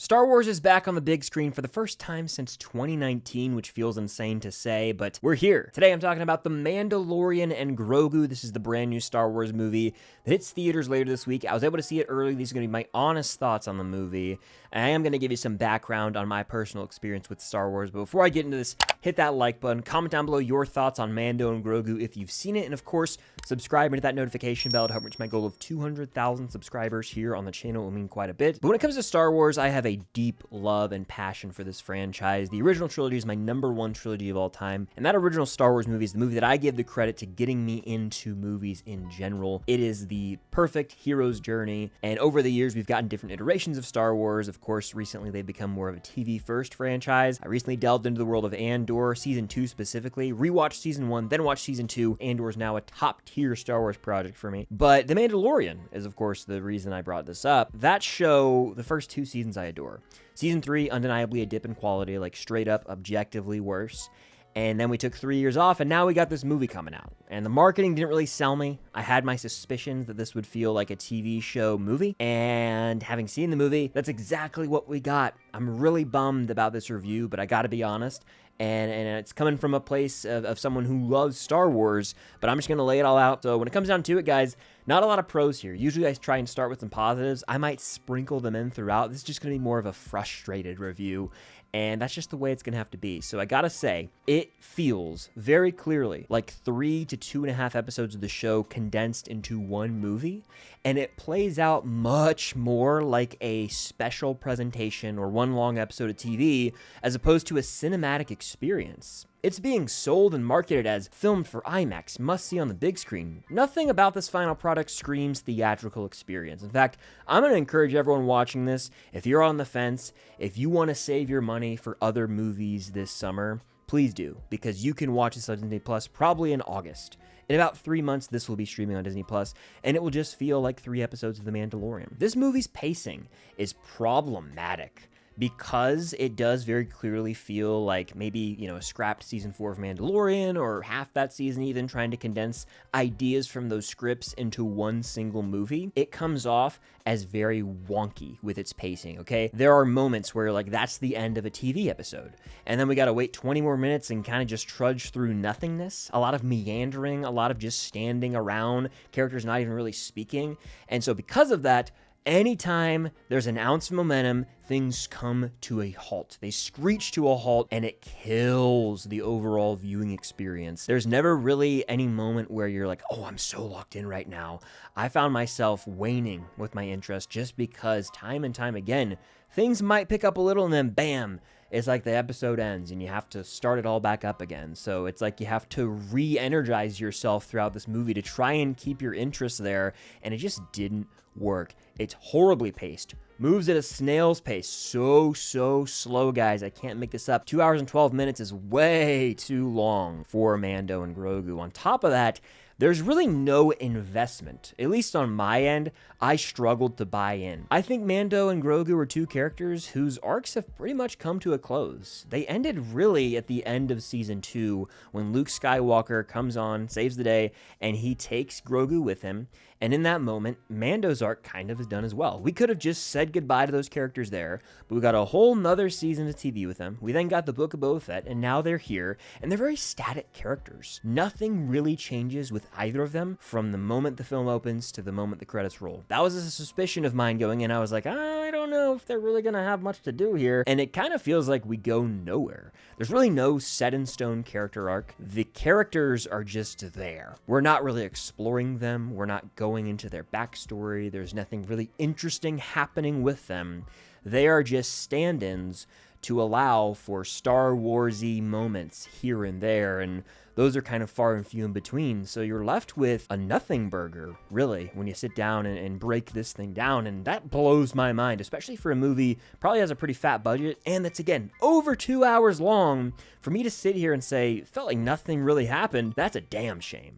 Star Wars is back on the big screen for the first time since 2019, which feels insane to say, but we're here. Today I'm talking about The Mandalorian and Grogu. This is the brand new Star Wars movie that hits theaters later this week. I was able to see it early. These are going to be my honest thoughts on the movie. And I am going to give you some background on my personal experience with Star Wars, but before I get into this, hit that like button, comment down below your thoughts on Mando and Grogu if you've seen it, and of course, subscribe and hit that notification bell to help reach my goal of 200,000 subscribers here on the channel. It will mean quite a bit. But when it comes to Star Wars, I have a deep love and passion for this franchise. The original trilogy is my #1 trilogy of all time, and that original Star Wars movie is the movie that I give the credit to getting me into movies in general. It is the perfect hero's journey, and over the years, we've gotten different iterations of Star Wars. Of course, recently they've become more of a TV-first franchise. I recently delved into the world of Andor, Season 2 specifically, rewatched Season 1, then watched Season 2. Andor is now a top-tier Star Wars project for me. But The Mandalorian is, of course, the reason I brought this up. That show, the first 2 seasons I adore. Season 3, undeniably a dip in quality, like straight up, objectively worse. And then we took 3 years off, and now we got this movie coming out. And the marketing didn't really sell me. I had my suspicions that this would feel like a TV show movie. And having seen the movie, that's exactly what we got. I'm really bummed about this review, but I gotta be honest. And it's coming from a place of someone who loves Star Wars, but I'm just going to lay it all out. So when it comes down to it, guys, not a lot of pros here. Usually I try and start with some positives. I might sprinkle them in throughout. This is just going to be more of a frustrated review, and that's just the way it's going to have to be. So I got to say, it feels very clearly like 3 to 2.5 episodes of the show condensed into one movie, and it plays out much more like a special presentation or one long episode of TV as opposed to a cinematic experience. It's being sold and marketed as filmed for IMAX, must see on the big screen. Nothing about this final product screams theatrical experience. In fact, I'm going to encourage everyone watching this, if you're on the fence, if you want to save your money for other movies this summer, please do, because you can watch this on Disney Plus probably in August. In about 3 months, this will be streaming on Disney Plus, and it will just feel like 3 episodes of The Mandalorian. This movie's pacing is problematic, because it does very clearly feel like maybe, a scrapped season 4 of Mandalorian, or half that season even, trying to condense ideas from those scripts into one single movie. It comes off as very wonky with its pacing, okay? There are moments where, that's the end of a TV episode, and then we gotta wait 20 more minutes and kind of just trudge through nothingness. A lot of meandering, a lot of just standing around, characters not even really speaking, and so because of that, anytime there's an ounce of momentum, things come to a halt. They screech to a halt, and it kills the overall viewing experience. There's never really any moment where you're like, oh, I'm so locked in right now. I found myself waning with my interest just because time and time again, things might pick up a little and then bam, it's like the episode ends and you have to start it all back up again. So it's like you have to re-energize yourself throughout this movie to try and keep your interest there, and it just didn't work. It's horribly paced, moves at a snail's pace, so slow, guys. I can't make this up. 2 hours and 12 minutes is way too long for Mando and Grogu. On top of that, there's really no investment. At least on my end, I struggled to buy in. I think Mando and Grogu are 2 characters whose arcs have pretty much come to a close. They ended really at the end of Season 2 when Luke Skywalker comes on, saves the day, and he takes Grogu with him. And in that moment, Mando's arc kind of is done as well. We could have just said goodbye to those characters there, but we got a whole nother season of TV with them. We then got the Book of Boba Fett, and now they're here, and they're very static characters. Nothing really changes with either of them from the moment the film opens to the moment the credits roll. That was a suspicion of mine going in. I was like, I don't know if they're really gonna have much to do here, and it kind of feels like we go nowhere. There's really no set-in-stone character arc. The characters are just there. We're not really exploring them. We're not going into their backstory. There's nothing really interesting happening with them. They are just stand-ins to allow for Star Wars-y moments here and there, and those are kind of far and few in between, so you're left with a nothing burger, really, when you sit down and break this thing down, and that blows my mind, especially for a movie probably has a pretty fat budget, and that's, again, over 2 hours long. For me to sit here and say, felt like nothing really happened, that's a damn shame.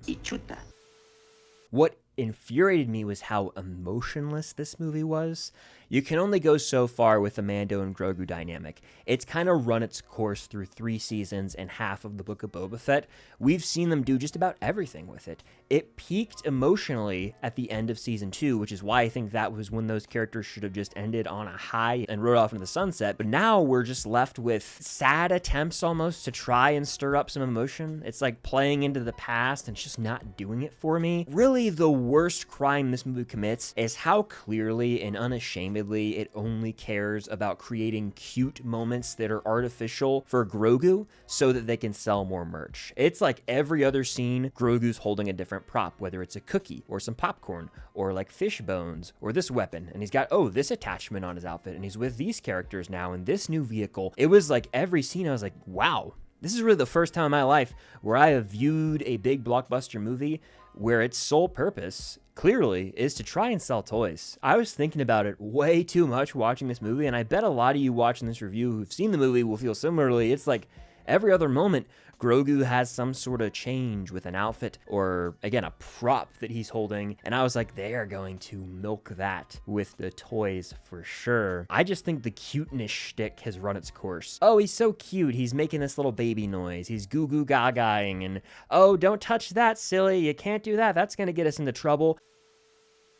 What infuriated me was how emotionless this movie was. You can only go so far with the Mando and Grogu dynamic. It's kind of run its course through 3 seasons and half of the Book of Boba Fett. We've seen them do just about everything with it. It peaked emotionally at the end of season 2, which is why I think that was when those characters should have just ended on a high and rode off into the sunset. But now we're just left with sad attempts almost to try and stir up some emotion. It's like playing into the past and it's just not doing it for me. Really, the worst crime this movie commits is how clearly and unashamedly it only cares about creating cute moments that are artificial for Grogu so that they can sell more merch. It's like every other scene, Grogu's holding a different prop, whether it's a cookie or some popcorn or like fish bones or this weapon. And he's got, oh, this attachment on his outfit and he's with these characters now in this new vehicle. It was like every scene I was like, wow, this is really the first time in my life where I have viewed a big blockbuster movie where its sole purpose clearly is to try and sell toys. I was thinking about it way too much watching this movie, and I bet a lot of you watching this review who've seen the movie will feel similarly. It's like every other moment, Grogu has some sort of change with an outfit or, again, a prop that he's holding. And I was like, they are going to milk that with the toys for sure. I just think the cuteness shtick has run its course. Oh, he's so cute. He's making this little baby noise. He's goo goo gagaing and, oh, don't touch that, silly. You can't do that. That's going to get us into trouble.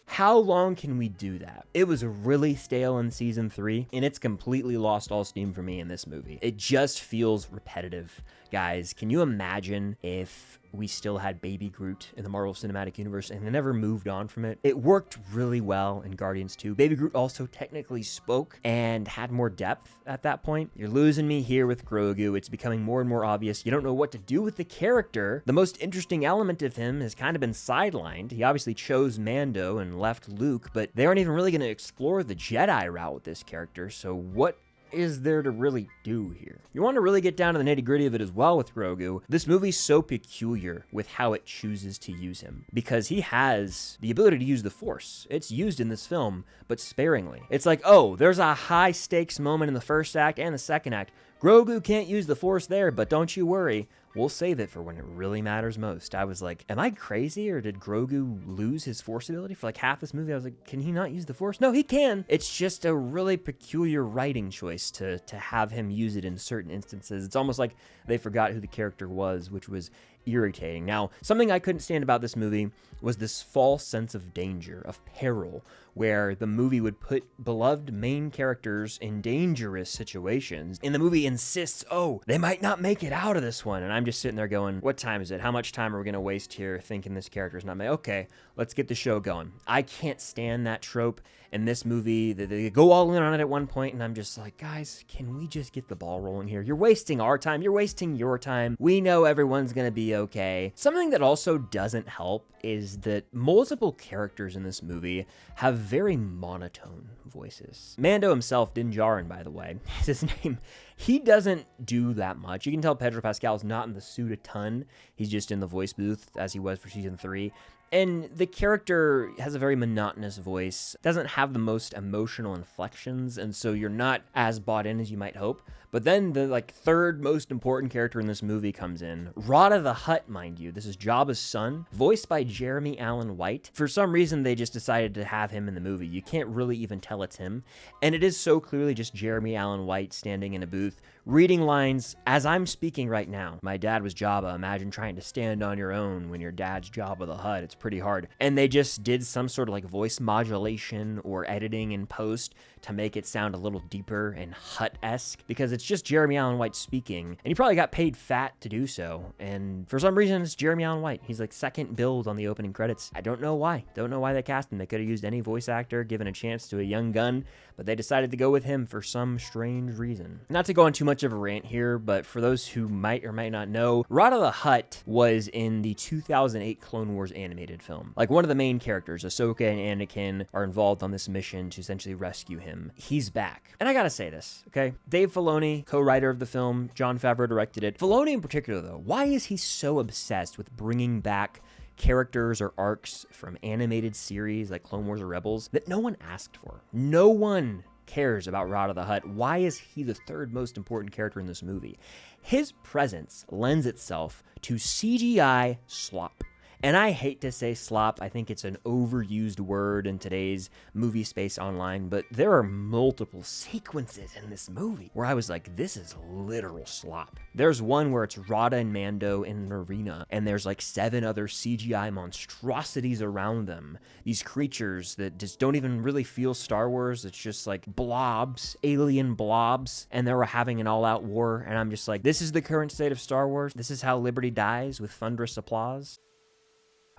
How long can we do that? It was really stale in season 3, and it's completely lost all steam for me in this movie. It just feels repetitive. Guys, can you imagine if we still had Baby Groot in the Marvel Cinematic Universe and they never moved on from it? It worked really well in Guardians 2. Baby Groot also technically spoke and had more depth at that point. You're losing me here with Grogu. It's becoming more and more obvious. You don't know what to do with the character. The most interesting element of him has kind of been sidelined. He obviously chose Mando and left Luke, but they aren't even really going to explore the Jedi route with this character, so what is there to really do here? You want to really get down to the nitty-gritty of it as well with Grogu. This movie's so peculiar with how it chooses to use him because he has the ability to use the Force. It's used in this film, but sparingly. It's like, oh, there's a high-stakes moment in the first act and the second act. Grogu can't use the Force there, but don't you worry. We'll save it for when it really matters most. I was like, am I crazy or did Grogu lose his Force ability for like half this movie? I was like, can he not use the Force? No, he can. It's just a really peculiar writing choice to have him use it in certain instances. It's almost like they forgot who the character was, which was irritating. Now, something I couldn't stand about this movie was this false sense of danger, of peril, where the movie would put beloved main characters in dangerous situations. And the movie insists, oh, they might not make it out of this one. And I'm just sitting there going, what time is it? How much time are we going to waste here thinking this character is not made? Okay, let's get the show going. I can't stand that trope in this movie. They go all in on it at one point, and I'm just like, guys, can we just get the ball rolling here? You're wasting our time. You're wasting your time. We know everyone's going to be okay. Something that also doesn't help is that multiple characters in this movie have very monotone voices. Mando himself, Djarin, by the way, is his name. He doesn't do that much. You can tell Pedro Pascal's not in the suit a ton. He's just in the voice booth as he was for season 3. And the character has a very monotonous voice, doesn't have the most emotional inflections, and so you're not as bought in as you might hope. But then the third most important character in this movie comes in. Rotta the Hutt, mind you. This is Jabba's son, voiced by Jeremy Allen White. For some reason, they just decided to have him in the movie. You can't really even tell it's him. And it is so clearly just Jeremy Allen White standing in a booth, reading lines as I'm speaking right now. My dad was Jabba. Imagine trying to stand on your own when your dad's Jabba the Hutt. It's pretty hard. And they just did some sort of voice modulation or editing in post to make it sound a little deeper and Hutt-esque, because it's just Jeremy Allen White speaking, and he probably got paid fat to do so, and for some reason it's Jeremy Allen White. He's second billed on the opening credits. I don't know why. Don't know why they cast him. They could have used any voice actor, given a chance to a young gun, but they decided to go with him for some strange reason. Not to go on too much of a rant here, but for those who might or might not know, Rotta the Hutt was in the 2008 Clone Wars animated film. One of the main characters, Ahsoka and Anakin, are involved on this mission to essentially rescue him. He's back. And I gotta say this, okay? Dave Filoni, co-writer of the film, Jon Favreau directed it. Filoni in particular, though, why is he so obsessed with bringing back characters or arcs from animated series like Clone Wars or Rebels that no one asked for? No one cares about Rotta the Hutt. Why is he the third most important character in this movie? His presence lends itself to CGI slop. And I hate to say slop, I think it's an overused word in today's movie space online, but there are multiple sequences in this movie where I was like, this is literal slop. There's one where it's Rotta and Mando in an arena, and there's like 7 other CGI monstrosities around them. These creatures that just don't even really feel Star Wars. It's just like blobs, alien blobs, and they were having an all-out war, and I'm just like, this is the current state of Star Wars? This is how liberty dies, with thunderous applause?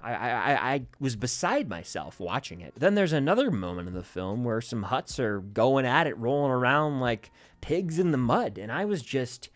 I was beside myself watching it. Then there's another moment in the film where some Hutts are going at it, rolling around like pigs in the mud, and I was just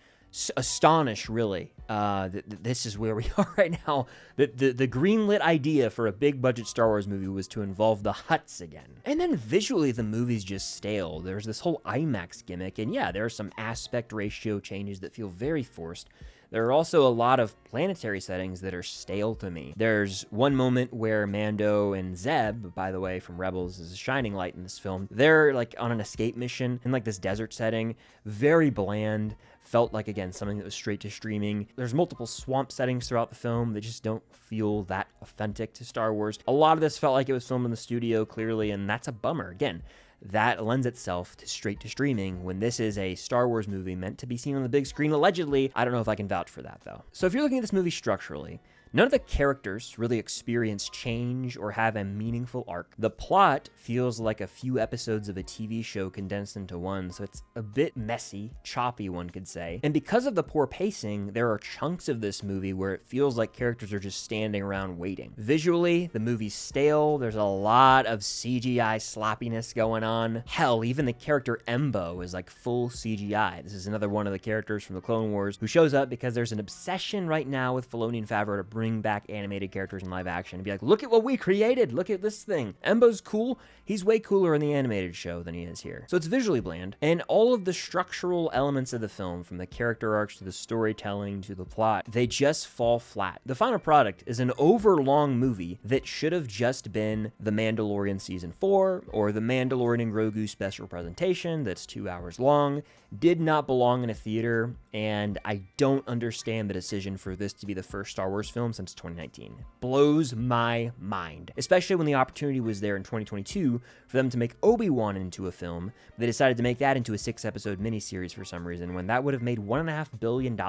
astonished, really, that this is where we are right now. The greenlit idea for a big budget Star Wars movie was to involve the Hutts again. And then visually, the movie's just stale. There's this whole IMAX gimmick, and yeah, there are some aspect ratio changes that feel very forced. There are also a lot of planetary settings that are stale to me. There's one moment where Mando and Zeb, by the way, from Rebels, is a shining light in this film. They're like on an escape mission in like this desert setting. Very bland. Felt like, again, something that was straight to streaming. There's multiple swamp settings throughout the film that just don't feel that authentic to Star Wars. A lot of this felt like it was filmed in the studio, clearly, and that's a bummer. Again, that lends itself to straight to streaming when this is a Star Wars movie meant to be seen on the big screen, allegedly. I don't know if I can vouch for that, though. So if you're looking at this movie structurally, none of the characters really experience change or have a meaningful arc. The plot feels like a few episodes of a TV show condensed into one, so it's a bit messy, choppy, one could say. And because of the poor pacing, there are chunks of this movie where it feels like characters are just standing around waiting. Visually, the movie's stale. There's a lot of CGI sloppiness going on. Hell, even the character Embo is like full CGI. This is another one of the characters from the Clone Wars who shows up because there's an obsession right now with Filoni and Favreau to bring back animated characters in live action and be like, look at what we created, look at this thing. Embo's cool. He's way cooler in the animated show than he is here. So it's visually bland, and all of the structural elements of the film, from the character arcs to the storytelling to the plot, they just fall flat. The final product is an overlong movie that should have just been The Mandalorian Season 4 or The Mandalorian and Grogu special presentation that's 2 hours long. Did not belong in a theater, and I don't understand the decision for this to be the first Star Wars film since 2019. Blows my mind, especially when the opportunity was there in 2022 for them to make Obi-Wan into a film. They decided to make that into a 6-episode miniseries for some reason, when that would have made $1.5 billion,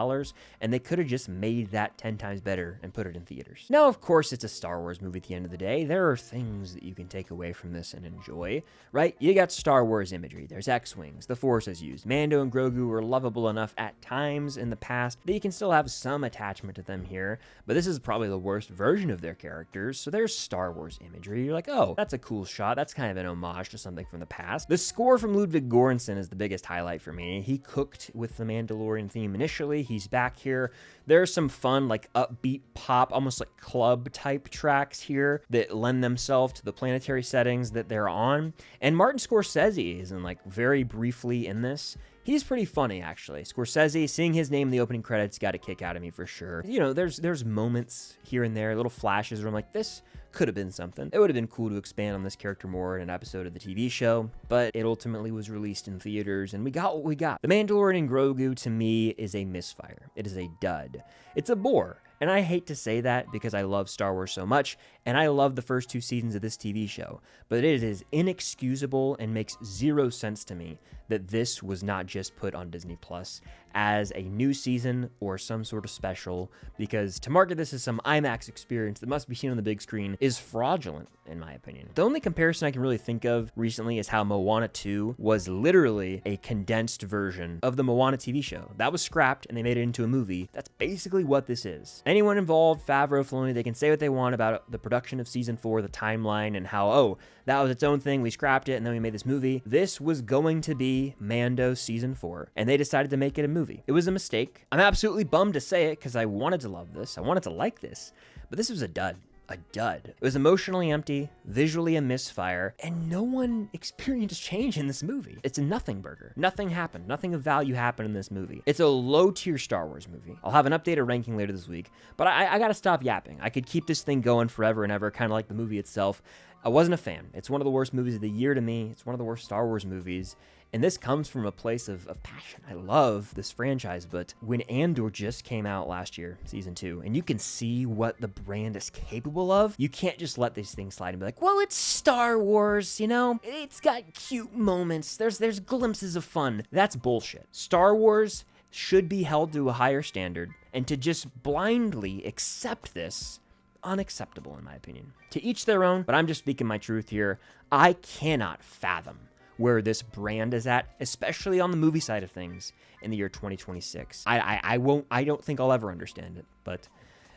and they could have just made that 10 times better and put it in theaters. Now, of course, it's a Star Wars movie at the end of the day. There are things that you can take away from this and enjoy, right? You got Star Wars imagery. There's X-Wings. The Force is used. Mando and Grogu were lovable enough at times in the past that you can still have some attachment to them here, but this is probably the worst version of their characters, so there's Star Wars imagery. You're like, oh, that's a cool shot. That's kind of an homage to something from the past. The score from Ludwig Göransson is the biggest highlight for me. He cooked with the Mandalorian theme initially. He's back here. There's some fun, like, upbeat pop, almost like club-type tracks here that lend themselves to the planetary settings that they're on. And Martin Scorsese is like, very briefly in this. He's pretty funny, actually. Scorsese, seeing his name in the opening credits got a kick out of me for sure. You know, there's moments here and there, little flashes where I'm like, this could have been something. It would have been cool to expand on this character more in an episode of the TV show, but it ultimately was released in theaters, and we got what we got. The Mandalorian and Grogu, to me, is a misfire. It is a dud. It's a bore. And I hate to say that because I love Star Wars so much, and I love the first 2 seasons of this TV show, but it is inexcusable and makes zero sense to me that this was not just put on Disney Plus as a new season or some sort of special, because to market this as some IMAX experience that must be seen on the big screen is fraudulent, in my opinion. The only comparison I can really think of recently is how Moana 2 was literally a condensed version of the Moana TV show. That was scrapped and they made it into a movie. That's basically what this is. Anyone involved, Favreau, Filoni, they can say what they want about the production of season 4, the timeline, and how, oh, that was its own thing, we scrapped it, and then we made this movie. This was going to be Mando season 4, and they decided to make it a movie. It was a mistake. I'm absolutely bummed to say it, because I wanted to love this, I wanted to like this, but this was a dud. A dud. It was emotionally empty, visually a misfire, and no one experienced change in this movie. It's a nothing burger. Nothing happened. Nothing of value happened in this movie. It's a low-tier Star Wars movie. I'll have an updated ranking later this week, but I gotta stop yapping. I could keep this thing going forever and ever, kind of like the movie itself. I wasn't a fan. It's one of the worst movies of the year to me. It's one of the worst Star Wars movies, And this comes from a place of passion. I love this franchise, but when Andor just came out last year, season 2, and you can see what the brand is capable of, you can't just let these things slide and be like, well, it's Star Wars, you know? It's got cute moments. There's glimpses of fun. That's bullshit. Star Wars should be held to a higher standard, and to just blindly accept this, unacceptable in my opinion. To each their own, but I'm just speaking my truth here. I cannot fathom where this brand is at, especially on the movie side of things in the year 2026. I don't think I'll ever understand it, but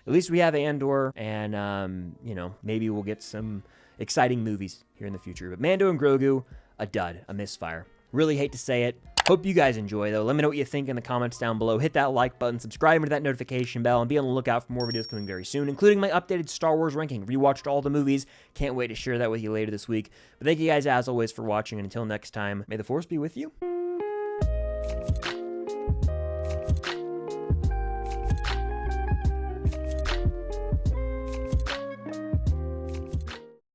at least we have Andor, and you know, maybe we'll get some exciting movies here in the future. But Mando and Grogu, a dud, a misfire. Really hate to say it. Hope you guys enjoy, though. Let me know what you think in the comments down below. Hit that like button, subscribe to that notification bell, and be on the lookout for more videos coming very soon, including my updated Star Wars ranking. Rewatched all the movies. Can't wait to share that with you later this week. But thank you guys, as always, for watching, and until next time, may the Force be with you.